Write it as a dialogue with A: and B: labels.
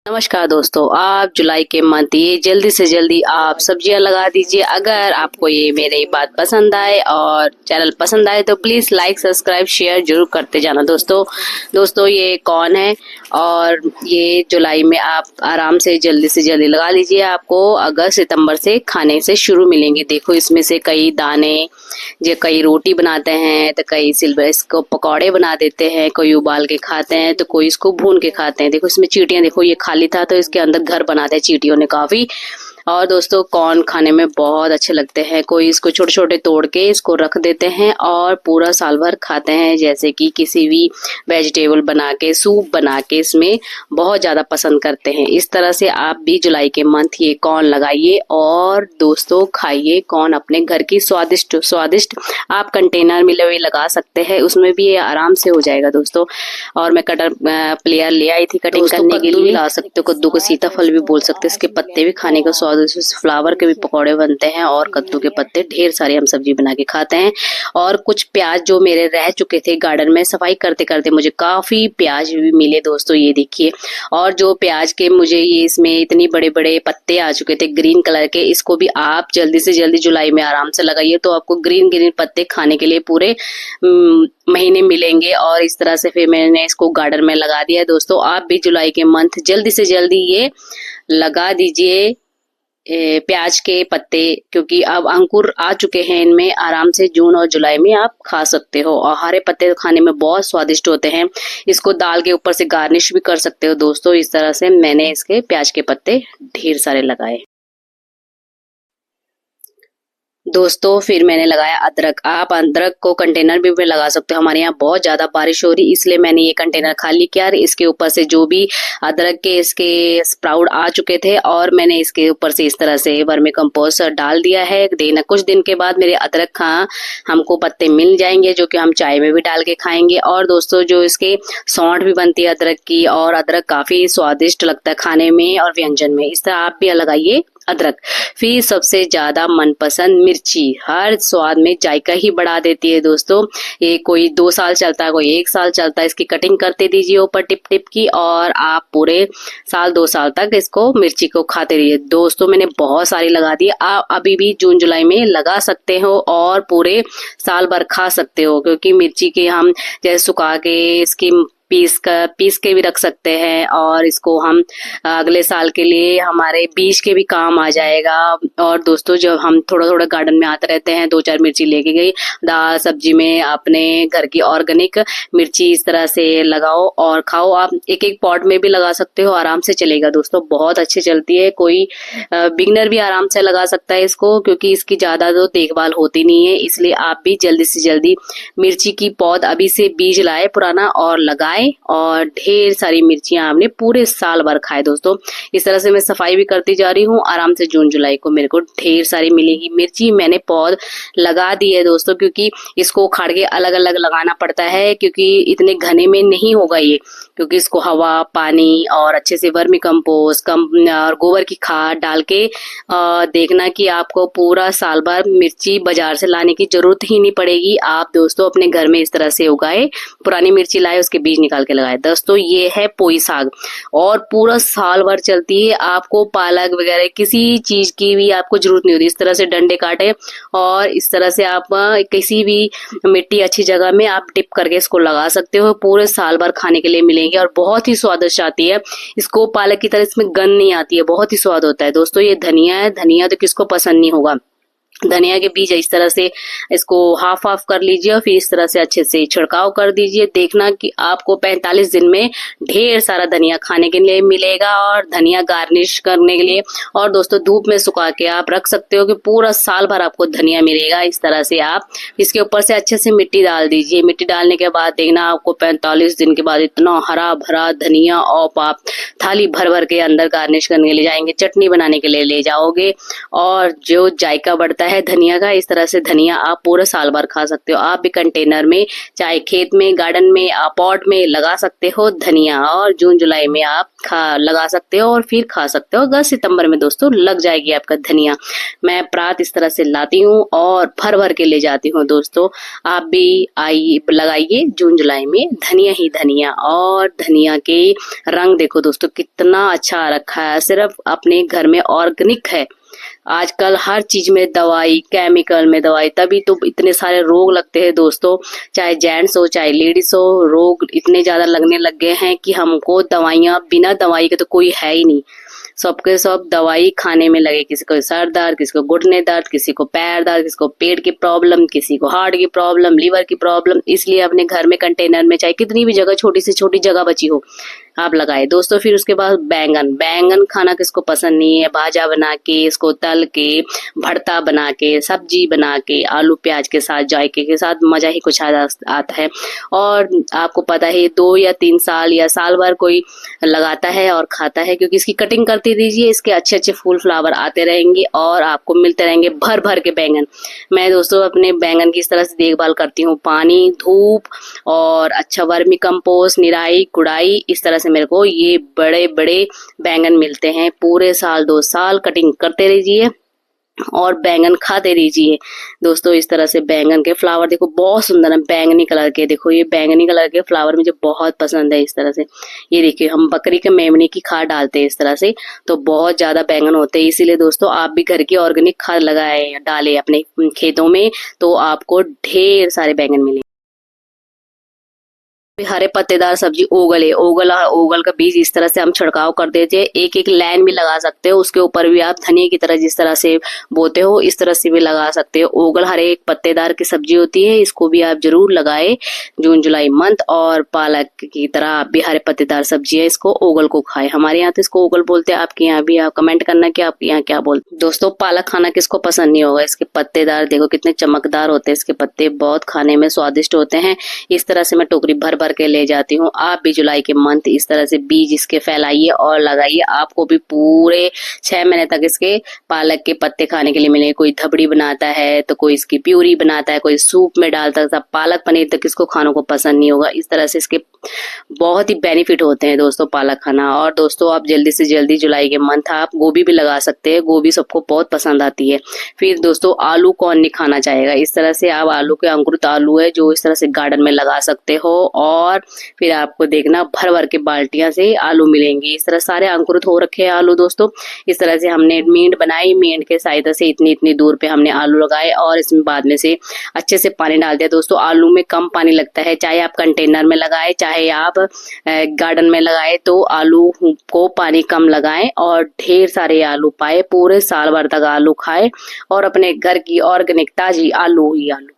A: नमस्कार दोस्तों, आप जुलाई के मंथ ये जल्दी से जल्दी आप सब्जियां लगा दीजिए। अगर आपको ये मेरी बात पसंद आए और चैनल पसंद आए तो प्लीज़ लाइक सब्सक्राइब शेयर जरूर करते जाना। दोस्तों ये कौन है और ये जुलाई में आप आराम से जल्दी लगा लीजिए। आपको अगस्त सितंबर से खाने से शुरू मिलेंगे। देखो इसमें से कई दाने जो कई रोटी बनाते हैं तो कई सिल्वर इसको पकौड़े बना देते हैं, कोई उबाल के खाते हैं तो कोई इसको भून के खाते हैं। देखो इसमें चींटियां, देखो ये खाली था तो इसके अंदर घर बनाते हैं चींटियों ने काफी। और दोस्तों कॉर्न खाने में बहुत अच्छे लगते हैं। कोई इसको छोटे छोटे तोड़ के इसको रख देते हैं और पूरा साल भर खाते हैं, जैसे कि किसी भी वेजिटेबल बना के सूप बना के इसमें बहुत ज्यादा पसंद करते हैं। इस तरह से आप भी जुलाई के मंथ ये कॉर्न लगाइए और दोस्तों खाइए कॉर्न अपने घर की स्वादिष्ट आप कंटेनर में भी लगा सकते हैं, उसमें भी ये आराम से हो जाएगा दोस्तों। और मैं कटर प्लेयर ले आई थी कटिंग करने के लिए। ला सकते हो, कद्दू को सीताफल भी बोल सकते हैं। इसके पत्ते भी खाने का स्वाद, फ्लावर के भी पकौड़े बनते हैं और कद्दू के पत्ते ढेर सारे हम सब्जी बना के खाते हैं। और कुछ प्याज जो मेरे रह चुके थे गार्डन में सफाई करते करते, मुझे काफी प्याज भी मिले दोस्तों, ये देखिए। और जो प्याज के मुझे ये इसमें इतने बड़े बड़े पत्ते आ चुके थे ग्रीन कलर के, इसको भी आप जल्दी से जल्दी जुलाई में आराम से लगाइए तो आपको ग्रीन ग्रीन पत्ते खाने के लिए पूरे महीने मिलेंगे। और इस तरह से फिर मैंने इसको गार्डन में लगा दिया है दोस्तों। आप भी जुलाई के मंथ जल्दी से जल्दी ये लगा दीजिए प्याज के पत्ते, क्योंकि अब अंकुर आ चुके हैं इनमें। आराम से जून और जुलाई में आप खा सकते हो और हरे पत्ते खाने में बहुत स्वादिष्ट होते हैं। इसको दाल के ऊपर से गार्निश भी कर सकते हो दोस्तों। इस तरह से मैंने इसके प्याज के पत्ते ढेर सारे लगाए दोस्तों। फिर मैंने लगाया अदरक। आप अदरक को कंटेनर भी में लगा सकते हो। हमारे यहाँ बहुत ज्यादा बारिश हो रही इसलिए मैंने ये कंटेनर खाली किया। इसके ऊपर से जो भी अदरक के इसके स्प्राउट आ चुके थे और मैंने इसके ऊपर से इस तरह से वर्मी कंपोस्ट डाल दिया है। देना कुछ दिन के बाद मेरे अदरक का हमको पत्ते मिल जाएंगे जो कि हम चाय में भी डाल के खाएंगे। और दोस्तों जो इसके सौंठ भी बनती है अदरक की, और अदरक काफी स्वादिष्ट लगता है खाने में और व्यंजन में। इस तरह आप भी लगाइए अदरक। फिर सबसे ज्यादा मनपसंद मिर्ची, हर स्वाद में जायका ही बढ़ा देती है दोस्तों। ये कोई 2 साल चलता है, कोई 1 साल चलता है। इसकी कटिंग करते दीजिए ऊपर टिप टिप की और आप पूरे साल 2 साल तक इसको मिर्ची को खाते रहिए दोस्तों। मैंने बहुत सारी लगा दी। आप अभी भी जून जुलाई में लगा सकते हो और पूरे साल भर खा सकते हो, क्योंकि मिर्ची के हम जैसे सुखा के इसकी पीस के भी रख सकते हैं और इसको हम अगले साल के लिए हमारे बीज के भी काम आ जाएगा। और दोस्तों जब हम थोड़ा थोड़ा गार्डन में आते रहते हैं, 2-4 मिर्ची लेके गई दाल सब्जी में, अपने घर की ऑर्गेनिक मिर्ची इस तरह से लगाओ और खाओ। आप एक एक पॉट में भी लगा सकते हो, आराम से चलेगा दोस्तों, बहुत अच्छी चलती है। कोई बिगनर भी आराम से लगा सकता है इसको, क्योंकि इसकी ज्यादा तो देखभाल होती नहीं है। इसलिए आप भी जल्दी से जल्दी मिर्ची की पौध अभी से बीज लाए पुराना और लगाए और ढेर सारी मिर्चियां आपने पूरे साल भर खाए दोस्तों। इस तरह से मैं सफाई भी करती जा रही हूँ। आराम से जून जुलाई को मेरे को ढेर सारी मिलेगी मिर्ची। मैंने पौध लगा दी है दोस्तों, क्योंकि इसको उखाड़ के अलग अलग लगाना पड़ता है, क्योंकि इतने घने में नहीं होगा ये, क्योंकि इसको हवा पानी और अच्छे से वर्मी कंपोस्ट और गोबर की खाद डाल के देखना कि आपको पूरा साल भर मिर्ची बाजार से लाने की जरूरत ही नहीं पड़ेगी। आप दोस्तों अपने घर में इस तरह से उगाए, पुरानी मिर्ची लाए उसके बीज निकाल के लगाए दोस्तों। ये है पोई साग और पूरा साल भर चलती है। आपको पालक वगैरह किसी चीज की भी आपको जरूरत नहीं होती। इस तरह से डंडे काटे और इस तरह से आप किसी भी मिट्टी अच्छी जगह में आप टिप करके इसको लगा सकते हो। पूरे साल भर खाने के लिए मिलेंगे और बहुत ही स्वादिष्ट आती है। इसको पालक की तरह इसमें गंध नहीं आती है, बहुत ही स्वाद होता है दोस्तों। ये धनिया है, धनिया तो किसको पसंद नहीं होगा। धनिया के बीज इस तरह से इसको हाफ कर लीजिए और फिर इस तरह से अच्छे से छिड़काव कर दीजिए। देखना कि आपको 45 दिन में ढेर सारा धनिया खाने के लिए मिलेगा और धनिया गार्निश करने के लिए। और दोस्तों धूप में सुखा के आप रख सकते हो कि पूरा साल भर आपको धनिया मिलेगा। इस तरह से आप इसके ऊपर से अच्छे से मिट्टी डाल दीजिए। मिट्टी डालने के बाद देखना आपको 45 दिन के बाद इतना हरा भरा धनिया और आप थाली भर भर के अंदर गार्निश करने के लिए जाएंगे, चटनी बनाने के लिए ले जाओगे और जो जायका बढ़ता है धनिया का, इस तरह से धनिया आप पूरे साल भर खा सकते हो। आप भी कंटेनर में, चाहे खेत में, गार्डन में, आप पॉट में लगा सकते हो धनिया, और जून जुलाई में आप लगा सकते हो और फिर खा सकते हो। अगस्त सितंबर में दोस्तों लग जाएगी आपका धनिया। मैं प्रात इस तरह से लाती हूँ और भर भर के ले जाती हूँ दोस्तों। आप भी आइए, लगाइए जून जुलाई में धनिया ही धनिया। और धनिया के रंग देखो दोस्तों कितना अच्छा रखा है, सिर्फ अपने घर में ऑर्गेनिक है। आजकल हर चीज में दवाई, केमिकल में दवाई, तभी तो इतने सारे रोग लगते हैं दोस्तों। चाहे जेंट्स हो चाहे लेडीज हो, रोग इतने ज्यादा लगने लग गए हैं कि हमको दवाइयां, बिना दवाई के तो कोई है ही नहीं। सबके सब दवाई खाने में लगे, किसी को सर दर्द, किसी को घुटने दर्द, किसी को पैर दर्द, किसी को पेट की प्रॉब्लम, किसी को हार्ट की प्रॉब्लम, लीवर की प्रॉब्लम। इसलिए अपने घर में कंटेनर में, चाहे कितनी भी जगह, छोटी से छोटी जगह बची हो, आप लगाए दोस्तों। फिर उसके बाद बैंगन, बैंगन खाना किसको पसंद नहीं है। भाजा बना के, इसको तल के, भरता बना के, सब्जी बना के, आलू प्याज के साथ, जायके के साथ मजा ही कुछ आता है। और आपको पता है 2 या 3 साल या साल भर कोई लगाता है और खाता है, क्योंकि इसकी कटिंग करते दीजिए, इसके अच्छे अच्छे फूल फ्लावर आते रहेंगे और आपको मिलते रहेंगे भर भर के बैंगन। मैं दोस्तों अपने बैंगन की इस तरह से देखभाल करती हूँ, पानी, धूप और अच्छा वर्मी कंपोस्ट, निराई गुड़ाई, इस तरह से मेरे को ये बड़े बड़े बैंगन मिलते हैं। पूरे साल 2 साल कटिंग करते रहिए और बैंगन खाते रहिए दोस्तों। इस तरह से बैंगन के फ्लावर देखो बहुत सुंदर है, बैंगनी कलर के। देखो ये बैंगनी कलर के फ्लावर मुझे बहुत पसंद है। इस तरह से ये देखिए, हम बकरी के मेमने की खाद डालते हैं इस तरह से, तो बहुत ज्यादा बैंगन होते हैं। इसीलिए दोस्तों आप भी घर की ऑर्गेनिक खाद लगाए, डाले अपने खेतों में, तो आपको ढेर सारे बैंगन मिलेंगे। हरे पत्तेदार सब्जी ओगल है, ओगल का बीज इस तरह से हम छिड़काव कर देते हैं। एक एक लाइन भी लगा सकते हो, उसके ऊपर भी आप धनिया की तरह जिस तरह से बोते हो इस तरह से भी लगा सकते हो। ओगल हरे एक पत्तेदार की सब्जी होती है, इसको भी आप जरूर लगाए जून जुलाई मंथ। और पालक की तरह आप भी हरे पत्तेदार सब्जी है, इसको ओगल को खाए। हमारे यहाँ तो इसको ओगल बोलते हैं, आपके यहाँ भी आप कमेंट करना कि आपके यहाँ क्या बोलते हैं। दोस्तों पालक खाना किसको पसंद नहीं होगा। इसके पत्तेदार देखो कितने चमकदार होते हैं, इसके पत्ते बहुत खाने में स्वादिष्ट होते हैं। इस तरह से मैं टोकरी भर भर के ले जाती हूँ। आप भी जुलाई के मंथ इस तरह से बीज इसके फैलाइए और लगाइए, आपको भी पूरे 6 महीने तक इसके पालक के पत्ते खाने के लिए मिलेंगे। कोई धबड़ी बनाता है तो कोई इसकी प्यूरी बनाता है, कोई सूप में डालता है। पालक पनीर तो किसको खानों को पसंद नहीं होगा। इस तरह से इसके बहुत ही बेनिफिट होते हैं दोस्तों पालक खाना। और दोस्तों आप जल्दी से जल्दी जुलाई के मंथ आप गोभी भी लगा सकते हैं, गोभी सबको बहुत पसंद आती है। फिर दोस्तों आलू कौन नहीं खाना चाहेगा। इस तरह से आप आलू के, अंकुरित आलू है जो इस तरह से गार्डन में लगा सकते हो, और फिर आपको देखना भर भर के बाल्टियां से आलू मिलेंगे। इस तरह सारे अंकुरित हो रखे हैं आलू दोस्तों। इस तरह से हमने मींड बनाई, मींड के सहायता से इतनी इतनी दूर पे हमने आलू लगाए और इसमें बाद में से अच्छे से पानी डाल दिया। दोस्तों आलू में कम पानी लगता है, चाहे आप कंटेनर में लगाए चाहे आप गार्डन में लगाए, तो आलू को पानी कम लगाएं और ढेर सारे आलू पाए, पूरे साल भर तक आलू खाए और अपने घर की ऑर्गेनिक ताजी आलू ही आलू।